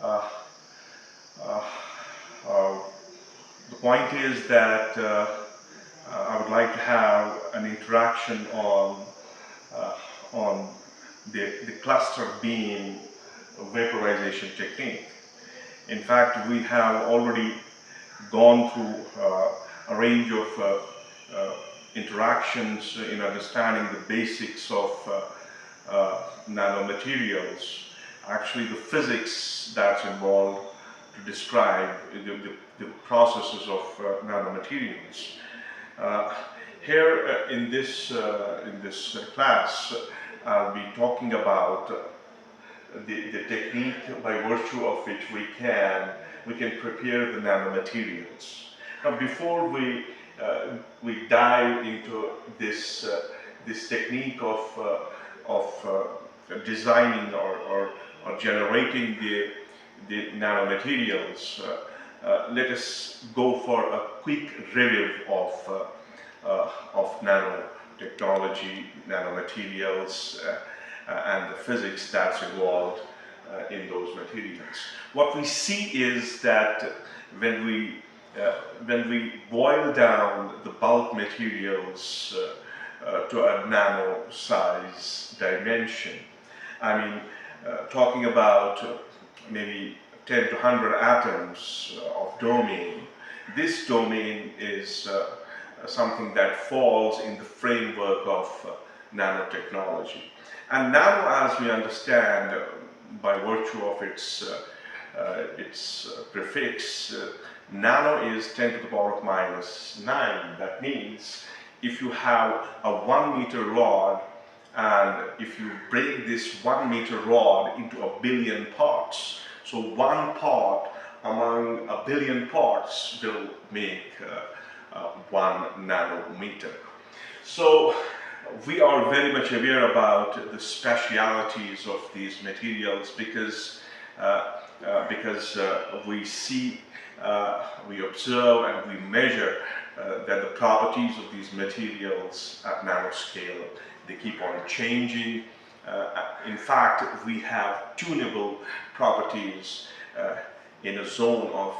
Uh, uh, uh, the point is that I would like to have an interaction uh, on the cluster beam vaporization technique. In fact, we have already gone through a range of interactions in understanding the basics of nanomaterials, actually the physics that's involved to describe the processes of nanomaterials. Uh, Here in this class, I'll be talking about the technique by virtue of which we can prepare the nanomaterials. Now, before we dive into this technique of designing or generating the nanomaterials, let us go for a quick review of nanotechnology, nanomaterials, and the physics that's involved in those materials. What we see is that when we boil down the bulk materials to a nano size dimension, I mean, talking about maybe 10 to 100 atoms of domain, this domain is something that falls in the framework of nanotechnology. And nano, as we understand, by virtue of its prefix, nano is 10 to the power of minus 9. That means if you have a 1 meter rod, and if you break this 1 meter rod into a billion parts, so one part among a billion parts will make 1 nanometer. So we are very much aware about the specialities of these materials because we see, we observe, and we measure that the properties of these materials at nanoscale, they keep on changing. In fact, we have tunable properties in a zone of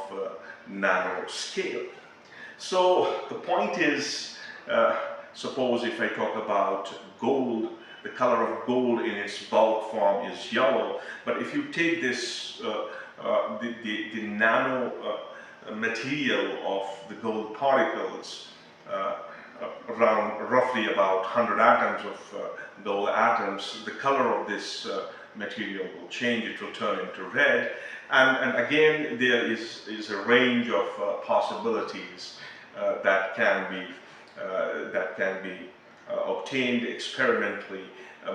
nanoscale. So the point is, suppose if I talk about gold, the color of gold in its bulk form is yellow, but if you take this, the nano material of the gold particles, around roughly about 100 atoms of gold atoms, the color of this material will change, it will turn into red, and again there is a range of possibilities that can be obtained experimentally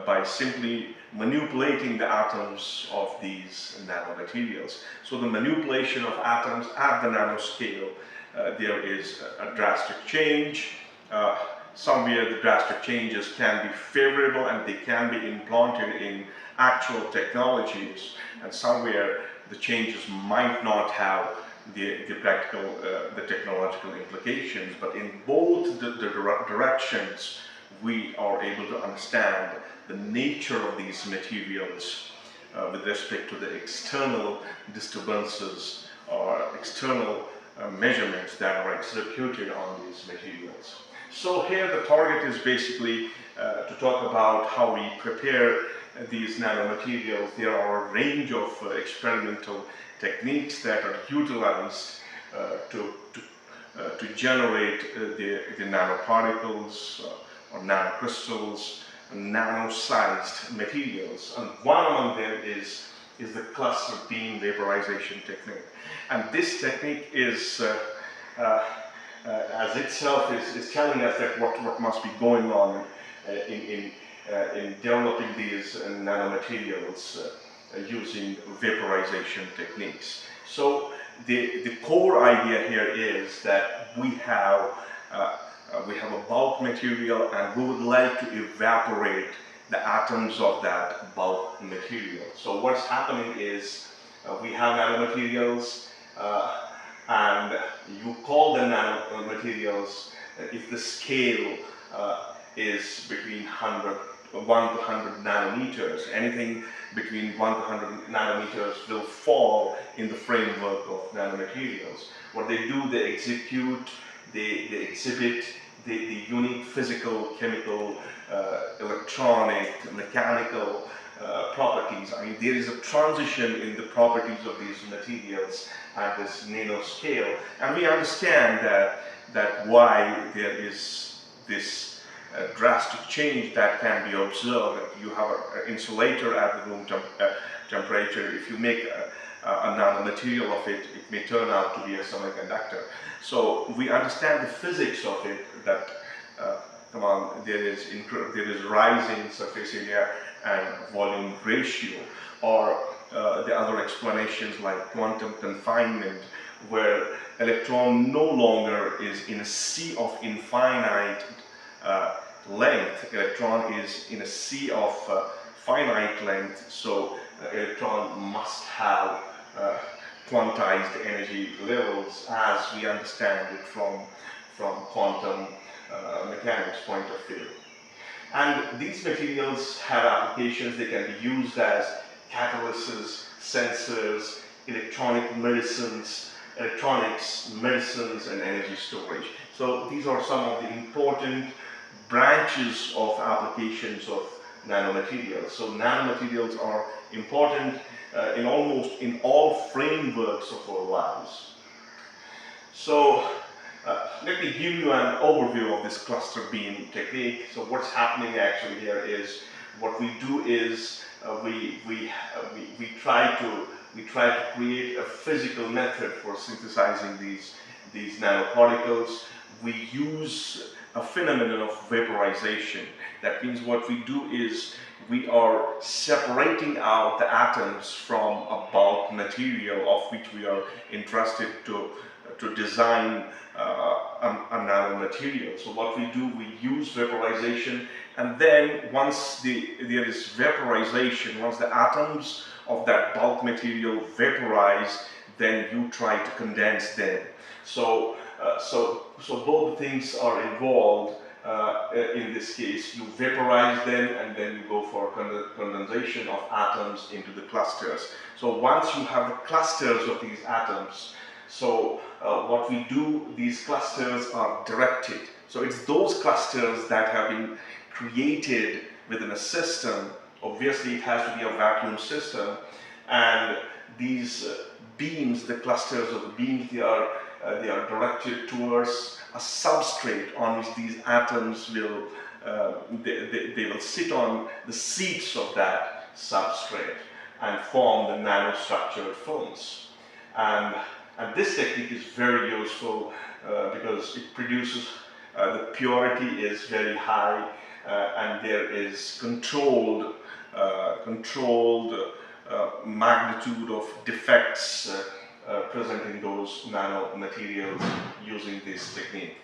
by simply manipulating the atoms of these nanomaterials. So the manipulation of atoms at the nanoscale, there is a drastic change. Somewhere the drastic changes can be favorable and they can be implanted in actual technologies, and somewhere the changes might not have the practical, the technological implications, but in both the directions we are able to understand the nature of these materials with respect to the external disturbances or external measurements that are executed on these materials. So here the target is basically to talk about how we prepare these nanomaterials. There are a range of experimental techniques that are utilized to generate the nanoparticles or nanocrystals, nano-sized materials. And one among them is the cluster beam vaporization technique. And this technique is, as itself is telling us that what must be going on in developing these nanomaterials using vaporization techniques. So the core idea here is that we have a bulk material and we would like to evaporate the atoms of that bulk material. So what's happening is we have nanomaterials and you call them nanomaterials if the scale is between 100 1 to 100 nanometers. Anything between 1 to 100 nanometers will fall in the framework of nanomaterials. What they do, they execute, they exhibit the unique physical, chemical, electronic, mechanical properties. I mean, there is a transition in the properties of these materials at this nanoscale, and we understand that why there is this drastic change that can be observed. You have an insulator at the room temperature. If you make a nanomaterial of it, it may turn out to be a semiconductor. So we understand the physics of it, that there is rising surface area and volume ratio, or the other explanations like quantum confinement, where electron no longer is in a sea of infinite length. Electron is in a sea of finite length, so electron must have quantized energy levels as we understand it from quantum mechanics point of view. And these materials have applications. They can be used as catalysts, sensors, electronics, medicines, and energy storage. So these are some of the important branches of applications of nanomaterials. So nanomaterials are important in almost in all frameworks of our lives. So let me give you an overview of this cluster beam technique. So what's happening actually here is, what we do is we try to create a physical method for synthesizing these nanoparticles. We use a phenomenon of vaporization. That means what we do is we are separating out the atoms from a bulk material of which we are interested to design a nanomaterial. So what we do, we use vaporization, and then once there is vaporization, once the atoms of that bulk material vaporize, then you try to condense them. So both things are involved. In this case, you vaporize them and then you go for condensation of atoms into the clusters. So once you have the clusters of these atoms, so what we do, these clusters are directed. So it's those clusters that have been created within a system. Obviously it has to be a vacuum system, and these beams, the clusters of the beams, they are directed towards a substrate on which these atoms will they will sit on the seats of that substrate and form the nanostructured films. And this technique is very useful because it produces the purity is very high, and there is controlled magnitude of defects present in those nanomaterials using this technique.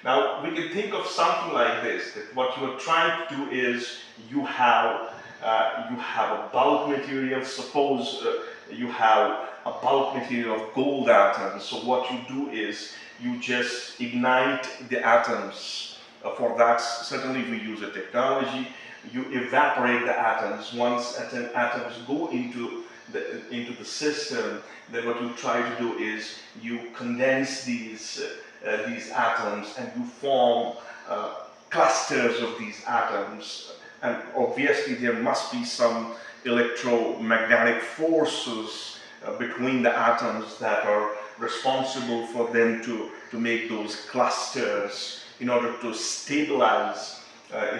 Now we can think of something like this, that what you are trying to do is you have a bulk material. Suppose you have a bulk material of gold atoms. So what you do is you just ignite the atoms. For that, certainly we use a technology. You evaporate the atoms. Once atoms go into the system, then what you try to do is you condense these atoms and you form clusters of these atoms. And obviously there must be some electromagnetic forces between the atoms that are responsible for them to make those clusters in order to stabilize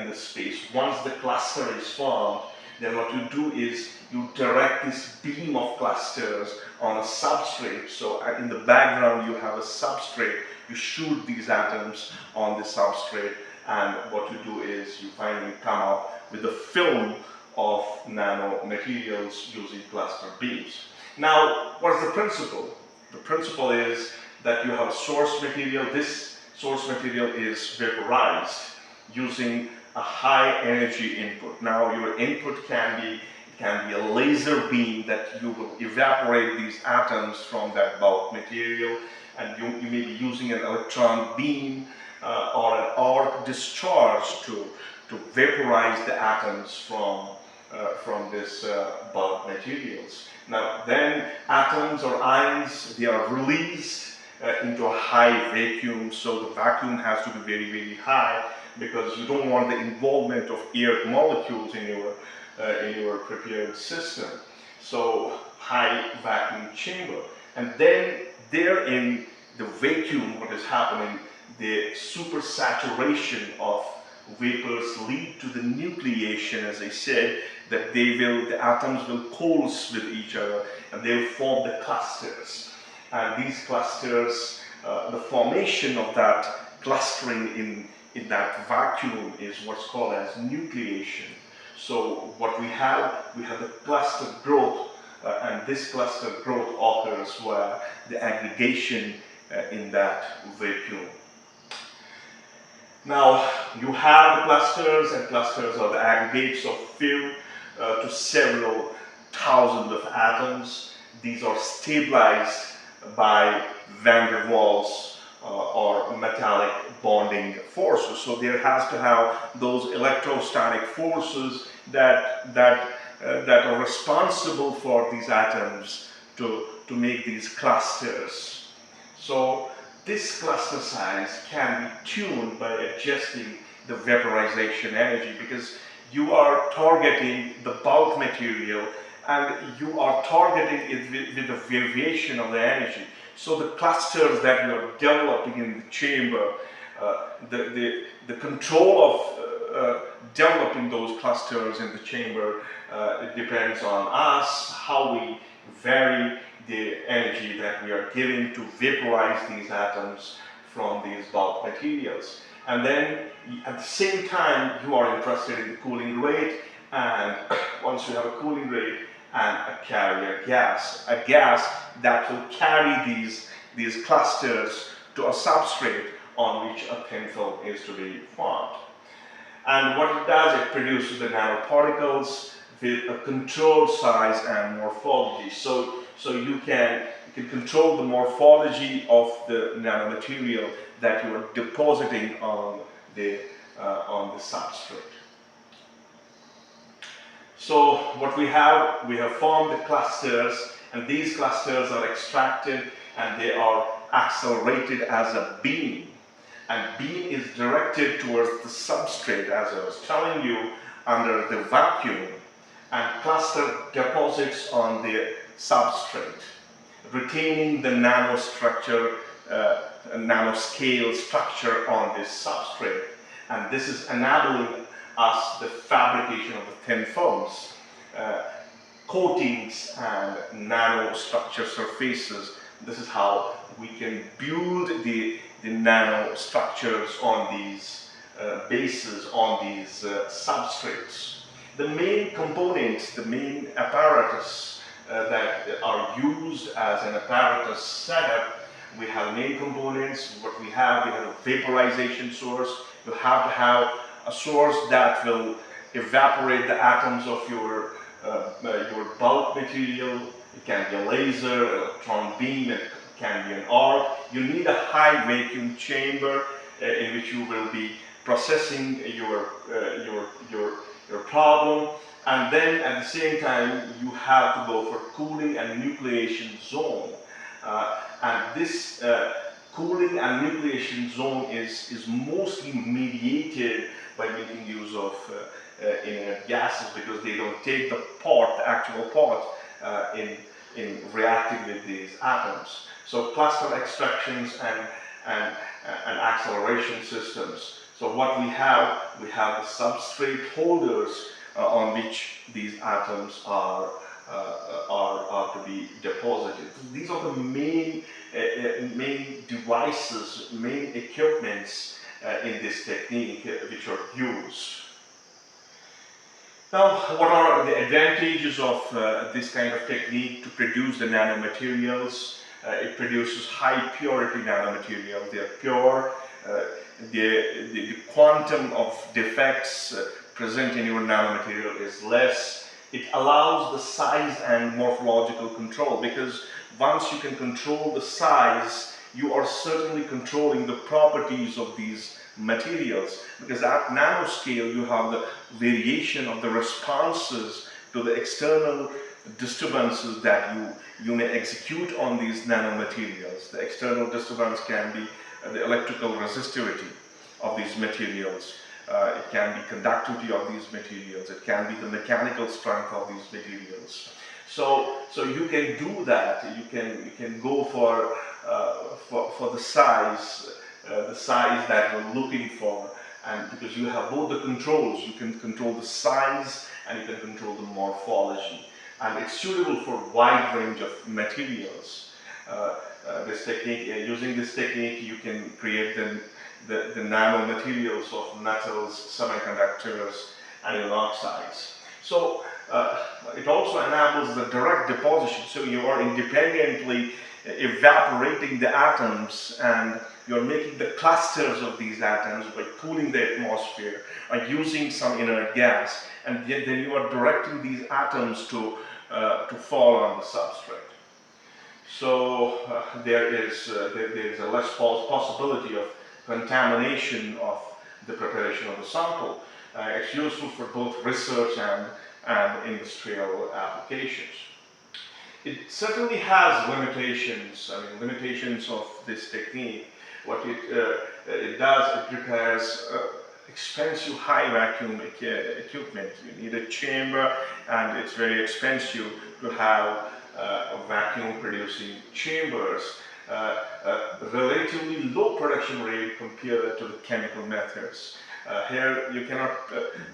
in the space. Once the cluster is formed, then what you do is you direct this beam of clusters on a substrate. So in the background you have a substrate. You shoot these atoms on the substrate, and what you do is you finally come up with a film of nanomaterials using cluster beams. Now, what's the principle? The principle is that you have a source material. This source material is vaporized using a high energy input. Now, your input can be a laser beam that you will evaporate these atoms from that bulk material, and you may be using an electron beam or an arc discharge to to vaporize the atoms from this bulk materials. Now then atoms or ions, they are released into a high vacuum, so the vacuum has to be very, very high because you don't want the involvement of air molecules in your prepared system. So high vacuum chamber, and then there in the vacuum, what is happening, the supersaturation of vapors lead to the nucleation, as I said, that the atoms will coalesce with each other and they will form the clusters. And these clusters, the formation of that clustering in that vacuum is what's called as nucleation. So what we have the cluster growth, and this cluster growth occurs where the aggregation in that vacuum. Now you have the clusters, and clusters are the aggregates of few to several thousands of atoms. These are stabilized by van der Waals or metallic bonding forces. So there has to have those electrostatic forces that are responsible for these atoms to make these clusters. So this cluster size can be tuned by adjusting the vaporization energy, because you are targeting the bulk material and you are targeting it with the variation of the energy. So the clusters that you are developing in the chamber, the control of developing those clusters in the chamber, it depends on us, how we vary the energy that we are giving to vaporize these atoms from these bulk materials. And then at the same time you are interested in the cooling rate, and once you have a cooling rate and a carrier gas, a gas that will carry these clusters to a substrate on which a thin film is to be formed. And what it does, it produces the nanoparticles with a controlled size and morphology. So you can control the morphology of the nanomaterial that you are depositing on the substrate. So what we have formed the clusters, and these clusters are extracted and they are accelerated as a beam. And beam is directed towards the substrate, as I was telling you, under the vacuum, and cluster deposits on the substrate, retaining the nanostructure, nanoscale structure on this substrate. And this is enabling us the fabrication of the thin films, coatings and nanostructure surfaces. This is how we can build the nanostructures on these bases, on these substrates. The main components, the main apparatus that are used as an apparatus setup, we have main components. What we have a vaporization source. You have to have a source that will evaporate the atoms of your bulk material. It can be a laser, electron beam, it can be an arc. You need a high vacuum chamber in which you will be processing your problem, and then at the same time you have to go for cooling and nucleation zone. And this cooling and nucleation zone is mostly mediated by making use of inert gases, because they don't take the actual part in reacting with these atoms. So cluster extractions and acceleration systems. So what we have the substrate holders on which these atoms are to be deposited. These are the main devices, main equipments in this technique which are used. Now, what are the advantages of this kind of technique to produce the nanomaterials? It produces high purity nanomaterials. They are pure. The quantum of defects present in your nanomaterial is less. It allows the size and morphological control, because once you can control the size, you are certainly controlling the properties of these materials, because at nanoscale you have the variation of the responses to the external disturbances that you may execute on these nanomaterials. The external disturbance can be the electrical resistivity of these materials. It can be conductivity of these materials. It can be the mechanical strength of these materials. So you can do that. You can go for the size that you're looking for, and because you have both the controls, you can control the size and you can control the morphology, and it's suitable for a wide range of materials. Using this technique, you can create the nanomaterials of metals, semiconductors, and oxides. So it also enables the direct deposition, so you are independently evaporating the atoms, and you're making the clusters of these atoms by cooling the atmosphere, by using some inert gas, and then you are directing these atoms to fall on the substrate. So there is a less possibility of contamination of the preparation of the sample. It's useful for both research and industrial applications. It certainly has limitations. I mean, limitations of this technique. What it does, it requires expensive high vacuum equipment. You need a chamber, and it's very expensive to have vacuum producing chambers. Relatively low production rate compared to the chemical methods. Here you cannot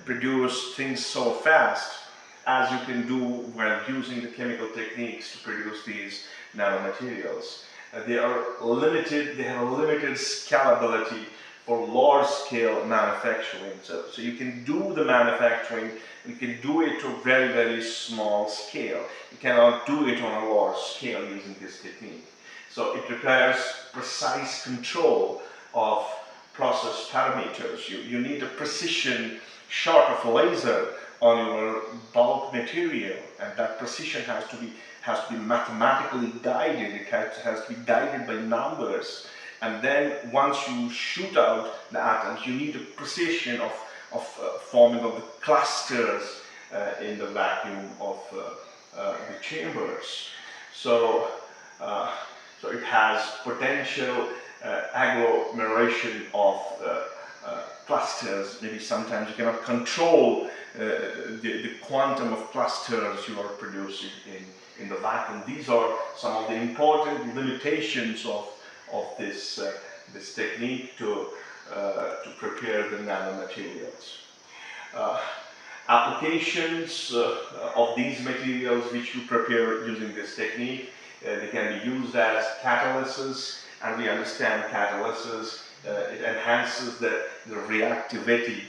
produce things so fast as you can do while using the chemical techniques to produce these nanomaterials. They are limited, they have a limited scalability for large scale manufacturing. So you can do the manufacturing, you can do it to a very, very small scale. You cannot do it on a large scale using this technique. So it requires precise control of process parameters. You need a precision shot of laser on your bulk material, and that precision has to be mathematically guided. It has to be guided by numbers. And then once you shoot out the atoms, you need a precision of forming of the clusters in the vacuum of the chambers. So it has potential agglomeration of clusters. Maybe sometimes you cannot control the quantum of clusters you are producing in the vacuum. These are some of the important limitations of this technique to prepare the nanomaterials. Applications of these materials which you prepare using this technique, they can be used as catalysts, and we understand catalysts. It enhances the reactivity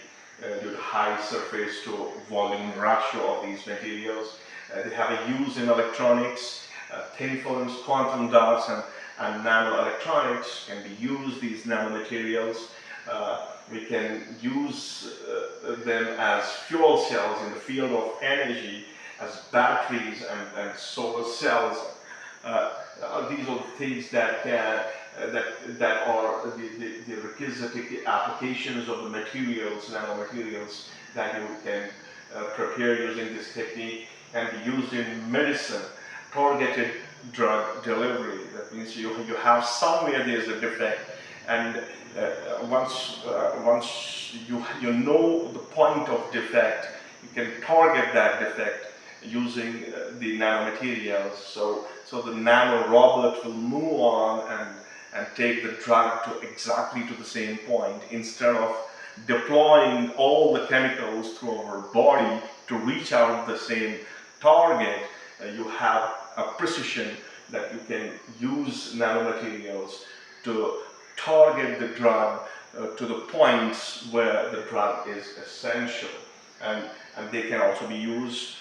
due to high surface to volume ratio of these materials. They have a use in electronics, thin films, quantum dots, and nanoelectronics can be used, these nanomaterials. We can use them as fuel cells in the field of energy, as batteries and solar cells. These are the things that are the requisite applications of the materials, nanomaterials, that you can prepare using this technique, and be used in medicine, targeted drug delivery. That means you have somewhere there's a defect, and once you know the point of defect, you can target that defect using the nanomaterials. So the nanorobot will move on and take the drug to exactly to the same point, instead of deploying all the chemicals through our body to reach out the same target. You have a precision that you can use nanomaterials to target the drug to the points where the drug is essential, and they can also be used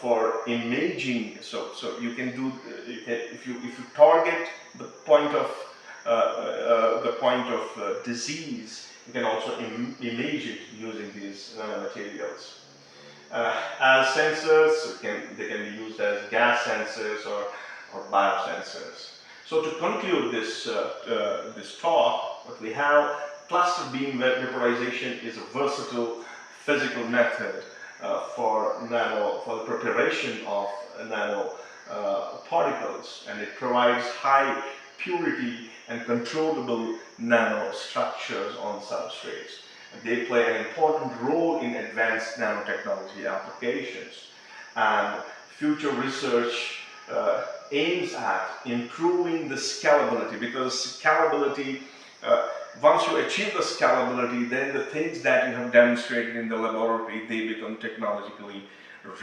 for imaging. So you can do if you target the point of disease, you can also image it using these nanomaterials. As sensors, they can be used as gas sensors or biosensors. So to conclude this talk, what we have, Cluster beam vaporization is a versatile physical method for the preparation of nano particles, and it provides high purity and controllable nanostructures on substrates. They play an important role in advanced nanotechnology applications, and future research aims at improving the scalability, because scalability, once you achieve the scalability, then the things that you have demonstrated in the laboratory, they become technologically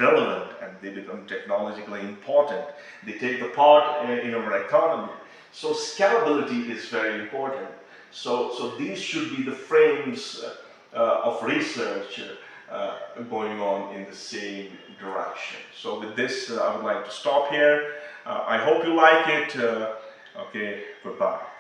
relevant and they become technologically important. They take the part in our economy. So scalability is very important. So these should be the frames of research going on in the same direction. So with this, I would like to stop here. I hope you like it. Okay, goodbye.